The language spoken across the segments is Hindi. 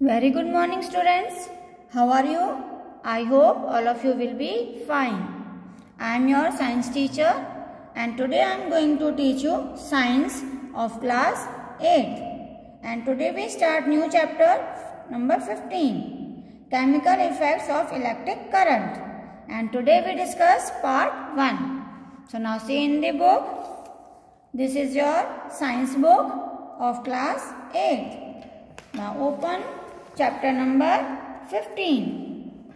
Very good morning, students. How are you? I hope all of you will be fine. I am your science teacher and today I am going to teach you science of class 8. And today we start new chapter number 15, chemical effects of electric current. And today we discuss part 1. So now see in the book. This is your science book of class 8. Now open chapter number 15.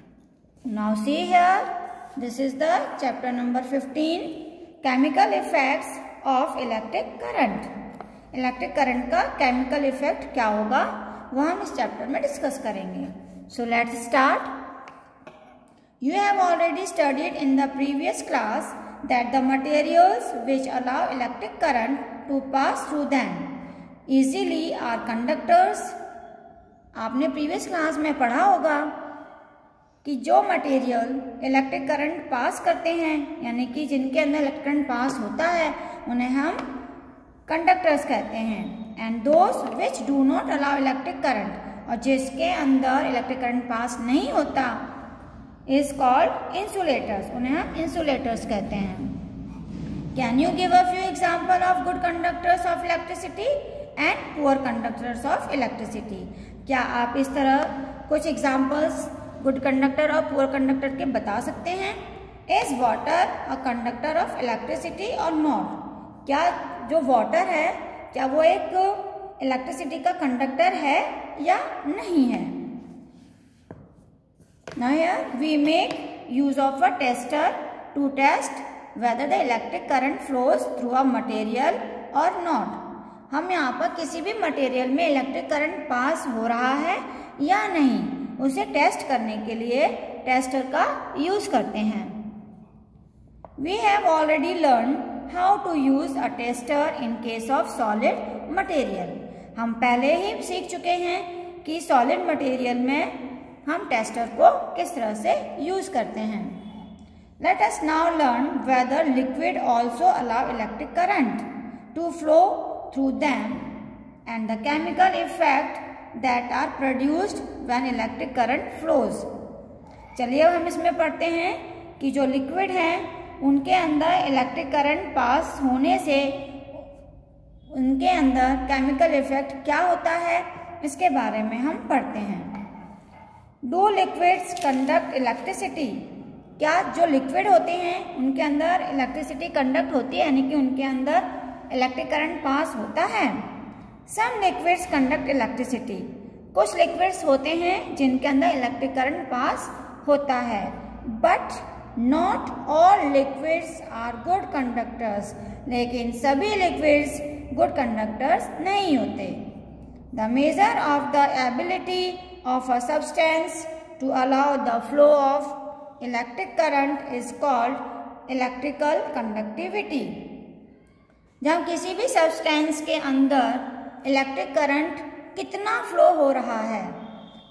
Now see here, this is the chapter number 15, chemical effects of electric current. Electric current का केमिकल इफेक्ट क्या होगा वो हम इस चैप्टर में डिस्कस करेंगे. So let's start. You have already studied in the previous class that the materials which allow electric current to pass through them easily are conductors. आपने प्रीवियस क्लास में पढ़ा होगा कि जो मटेरियल इलेक्ट्रिक करंट पास करते हैं यानी कि जिनके अंदर इलेक्ट्रिक करंट पास होता है उन्हें हम कंडक्टर्स कहते हैं. And those which do not allow electric current, और जिसके अंदर इलेक्ट्रिक करंट पास नहीं होता इज कॉल्ड इंसुलेटर्स, उन्हें हम इंसुलेटर्स कहते हैं. Can you give a few example of good conductors of electricity and poor conductors of electricity. क्या आप इस तरह कुछ एग्जाम्पल्स गुड कंडक्टर और पुअर कंडक्टर के बता सकते हैं. Is water a conductor of electricity और नॉट, क्या जो वाटर है क्या वो एक इलेक्ट्रिसिटी का कंडक्टर है या नहीं है. Now here we make use of a tester to test whether the electric current flows through a material or not. हम यहाँ पर किसी भी मटेरियल में इलेक्ट्रिक करंट पास हो रहा है या नहीं उसे टेस्ट करने के लिए टेस्टर का यूज करते हैं. We have already learned how to use a tester in case of solid material. हम पहले ही सीख चुके हैं कि सॉलिड मटेरियल में हम टेस्टर को किस तरह से यूज करते हैं. Let us now learn whether liquid also allow electric current to flow through them and the chemical effect that are produced when electric current flows. चलिए अब हम इसमें पढ़ते हैं कि जो लिक्विड हैं उनके अंदर इलेक्ट्रिक करंट पास होने से उनके अंदर केमिकल इफेक्ट क्या होता है इसके बारे में हम पढ़ते हैं. डू लिक्विड्स कंडक्ट इलेक्ट्रिसिटी, क्या जो लिक्विड होते हैं उनके अंदर इलेक्ट्रिसिटी कंडक्ट होती है यानी कि उनके अंदर इलेक्ट्रिक करंट पास होता है. सम लिक्विड्स कंडक्ट इलेक्ट्रिसिटी, कुछ लिक्विड्स होते हैं जिनके अंदर इलेक्ट्रिक करंट पास होता है. But not all liquids are good conductors, लेकिन सभी लिक्विड्स गुड कंडक्टर्स नहीं होते. The measure of the ability of a substance to allow the flow of electric current is called electrical conductivity. जब किसी भी सब्सटेंस के अंदर इलेक्ट्रिक करंट कितना फ्लो हो रहा है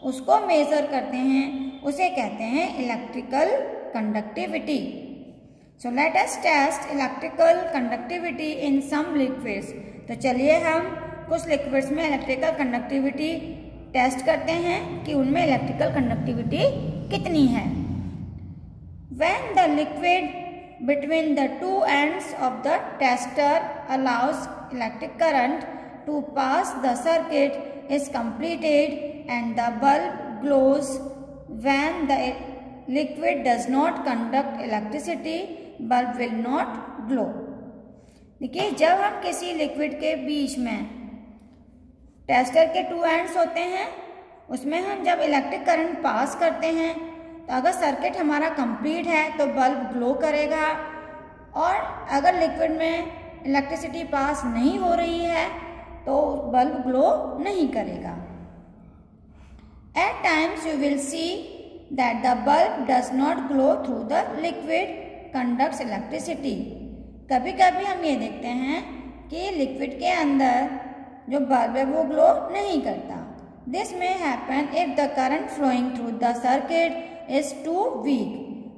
उसको मेजर करते हैं, उसे कहते हैं electrical conductivity. So let us test electrical conductivity in some liquids. तो चलिए हम कुछ लिक्विड्स में इलेक्ट्रिकल कंडक्टिविटी टेस्ट करते हैं कि उनमें इलेक्ट्रिकल कंडक्टिविटी कितनी है. When the liquid between the two ends of the tester allows electric current to pass, the circuit is completed and the bulb glows. When the liquid does not conduct electricity, bulb will not glow. देखिए जब हम किसी लिक्विड के बीच में टेस्टर के टू एंड्स होते हैं उसमें हम जब इलेक्ट्रिक करंट पास करते हैं तो अगर सर्किट हमारा कंप्लीट है तो बल्ब ग्लो करेगा, और अगर लिक्विड में इलेक्ट्रिसिटी पास नहीं हो रही है तो बल्ब ग्लो नहीं करेगा. At times you will see that the bulb does not glow through the liquid conducts electricity. कभी कभी हम ये देखते हैं कि लिक्विड के अंदर जो बल्ब है वो ग्लो नहीं करता. This may happen if the current flowing through the circuit is too weak.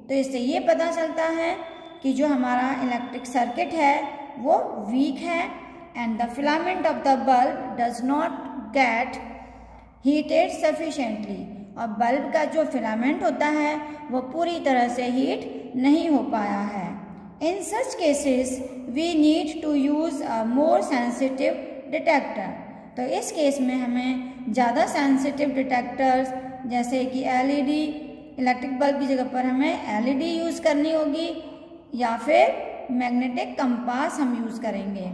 तो इससे ये पता चलता है कि जो हमारा इलेक्ट्रिक सर्किट है वो वीक है and the filament of the bulb does not gate heated sufficiently, और बल्ब का जो फिलामेंट होता है वो पूरी तरह से हीट नहीं हो पाया है। In such cases we need to use a more sensitive detector. तो इस केस में हमें ज़्यादा सेंसिटिव डिटेक्टर्स जैसे कि एलईडी, इलेक्ट्रिक बल्ब की जगह पर हमें एलईडी यूज़ करनी होगी, या फिर मैग्नेटिक कंपास हम यूज़ करेंगे।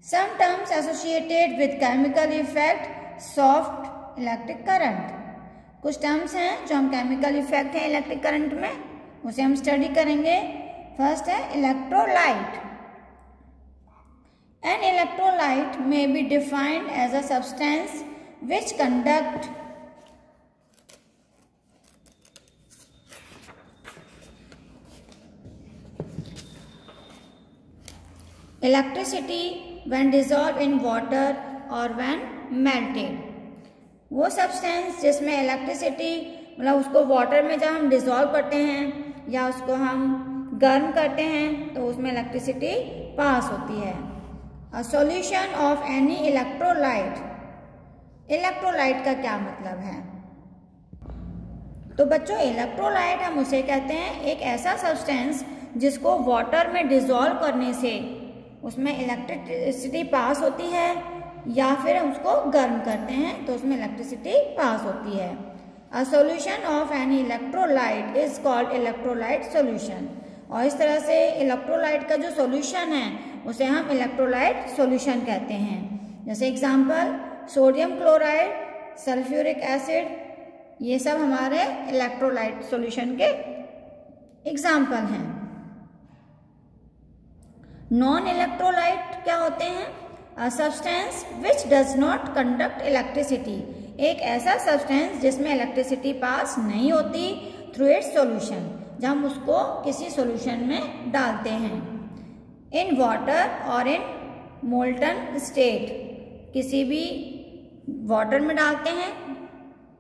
Some terms associated with chemical effect soft electric current. कुछ टर्म्स हैं जो हम केमिकल इफेक्ट हैं इलेक्ट्रिक करंट में, उसे हम स्टडी करेंगे। फर्स्ट है electrolyte. An electrolyte may be defined as a substance which conduct electricity when dissolved in water or when melted। वो सब्सटेंस जिसमें इलेक्ट्रिसिटी मतलब उसको वाटर में जब हम डिसॉल्व करते हैं या उसको हम गर्म करते हैं तो उसमें इलेक्ट्रिसिटी पास होती है। A solution of any electrolyte। Electrolyte का क्या मतलब है? तो बच्चों इलेक्ट्रोलाइट हम उसे कहते हैं एक ऐसा सब्सटेंस जिसको वाटर में डिसॉल्व करने से उसमें इलेक्ट्रिसिटी पास होती है, या फिर हम उसको गर्म करते हैं तो उसमें इलेक्ट्रिसिटी पास होती है। A solution of any electrolyte is called electrolyte solution। और इस तरह से इलेक्ट्रोलाइट का जो सॉल्यूशन है उसे हम इलेक्ट्रोलाइट सॉल्यूशन कहते हैं। जैसे example sodium chloride, sulphuric acid, ये सब हमारे इलेक्ट्रोलाइट सॉल्यूशन के एग्जांपल हैं। नॉन इलेक्ट्रोलाइट क्या होते हैं? A substance which does not conduct electricity. एक ऐसा सब्सटेंस जिसमें इलेक्ट्रिसिटी पास नहीं होती थ्रू इट्स सॉल्यूशन, जब हम उसको किसी सॉल्यूशन में डालते हैं। इन वाटर और इन मोल्टन स्टेट, किसी भी वाटर में डालते हैं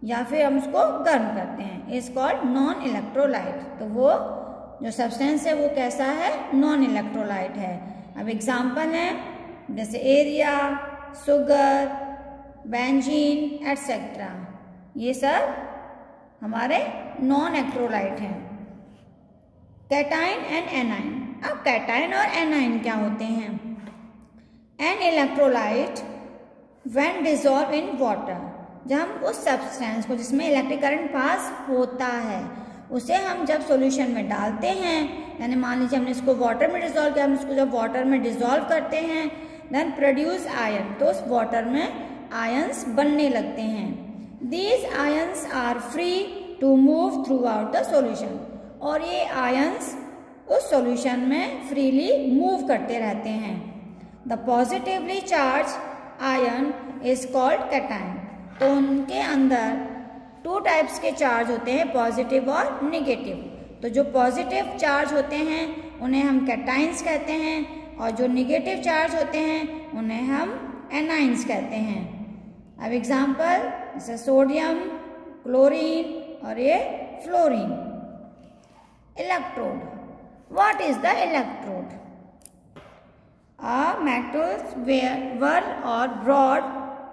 या फिर हम उसको गर्म करते हैं, इज कॉल्ड नॉन इलेक्ट्रोलाइट। तो वो जो सब्सटेंस है वो कैसा है? नॉन इलेक्ट्रोलाइट है। अब एग्जांपल है जैसे एरिया, शुगर, बेंजीन एटसेट्रा, ये सब हमारे नॉन इलेक्ट्रोलाइट हैं। Cation and A9. अब कैटाइन और एनाइन क्या होते हैं? An electrolyte when dissolve in water, जब हम उस सब्सटेंस को जिसमें इलेक्ट्रिक करंट पास होता है उसे हम जब सॉल्यूशन में डालते हैं, यानी मान लीजिए हमने इसको वाटर में डिसॉल्व किया, हम इसको जब वाटर में डिसॉल्व करते हैं देन प्रोड्यूस आयन, तो उस वाटर में आयंस बनने लगते हैं। These ions are free to move throughout the solution, और ये आयंस उस सॉल्यूशन में फ्रीली मूव करते रहते हैं। The positively charge ion is called cation. तो उनके अंदर टू टाइप्स के चार्ज होते हैं, पॉजिटिव और नेगेटिव। तो जो पॉजिटिव चार्ज होते हैं उन्हें हम कैटाइन्स कहते हैं, और जो नेगेटिव चार्ज होते हैं उन्हें हम एनाइन्स कहते हैं। अब एग्जांपल जैसे सोडियम, क्लोरीन और ये fluorine. Electrode. What is the electrode? A metal wire or rod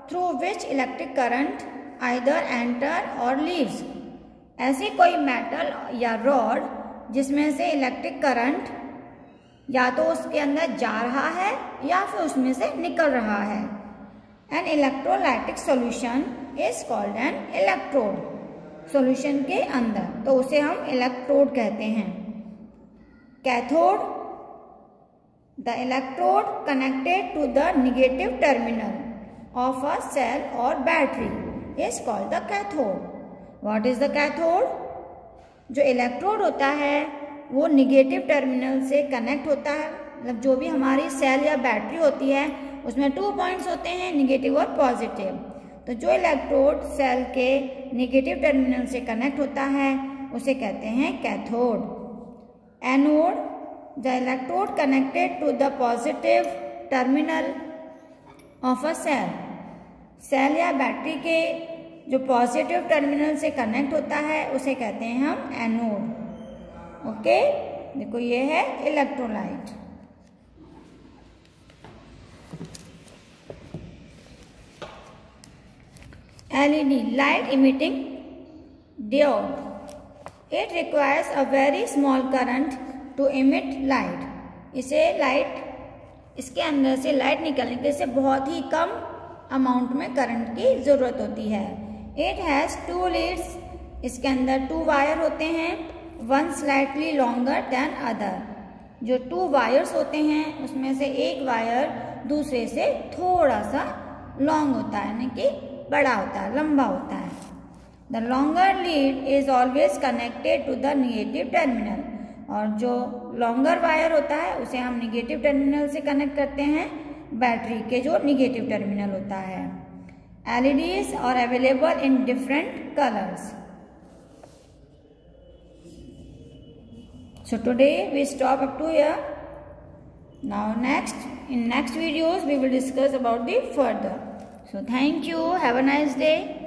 through which electric current either enter or leaves। ऐसी कोई मेटल या रॉड जिसमें से इलेक्ट्रिक करंट या तो उसके अंदर जा रहा है या फिर उसमें से निकल रहा है। An electrolytic solution is called an electrode। Solution के अंदर तो उसे हम इलेक्ट्रोड कहते हैं। Cathode. The electrode connected to the negative terminal of a cell or battery is called the cathode। What is the cathode? जो इलेक्ट्रोड होता है वो निगेटिव टर्मिनल से कनेक्ट होता है, मतलब जो भी हमारी सेल या बैटरी होती है उसमें 2 पॉइंट्स होते हैं, निगेटिव और पॉजिटिव। तो जो इलेक्ट्रोड सेल के निगेटिव टर्मिनल से कनेक्ट होता है उसे कहते हैं cathode. Anode. The electrode connected to the positive terminal of a cell। Cell या बैटरी के जो पॉजिटिव टर्मिनल से कनेक्ट होता है उसे कहते हैं हम एनोड। ओके, देखो ये है electrolyte. LED, light emitting diode. It requires a very small current to emit light. इसके अंदर से लाइट निकलने के लिए इसे बहुत ही कम अमाउंट में करंट की जरूरत होती है. It has 2 leads. इसके अंदर 2 वायर होते हैं. One slightly longer than other. जो 2 वायर्स होते हैं उसमें से एक वायर दूसरे से थोड़ा सा लॉन्ग होता है, यानी कि बड़ा होता है, लंबा होता है. The longer lead is always connected to the negative terminal. और जो लॉन्गर वायर होता है उसे हम निगेटिव टर्मिनल से कनेक्ट करते हैं बैटरी के जो निगेटिव टर्मिनल होता है. LEDs are available in different colors. So today we stop up to here. Now in next videos we will discuss about the further. So thank you. Have a nice day.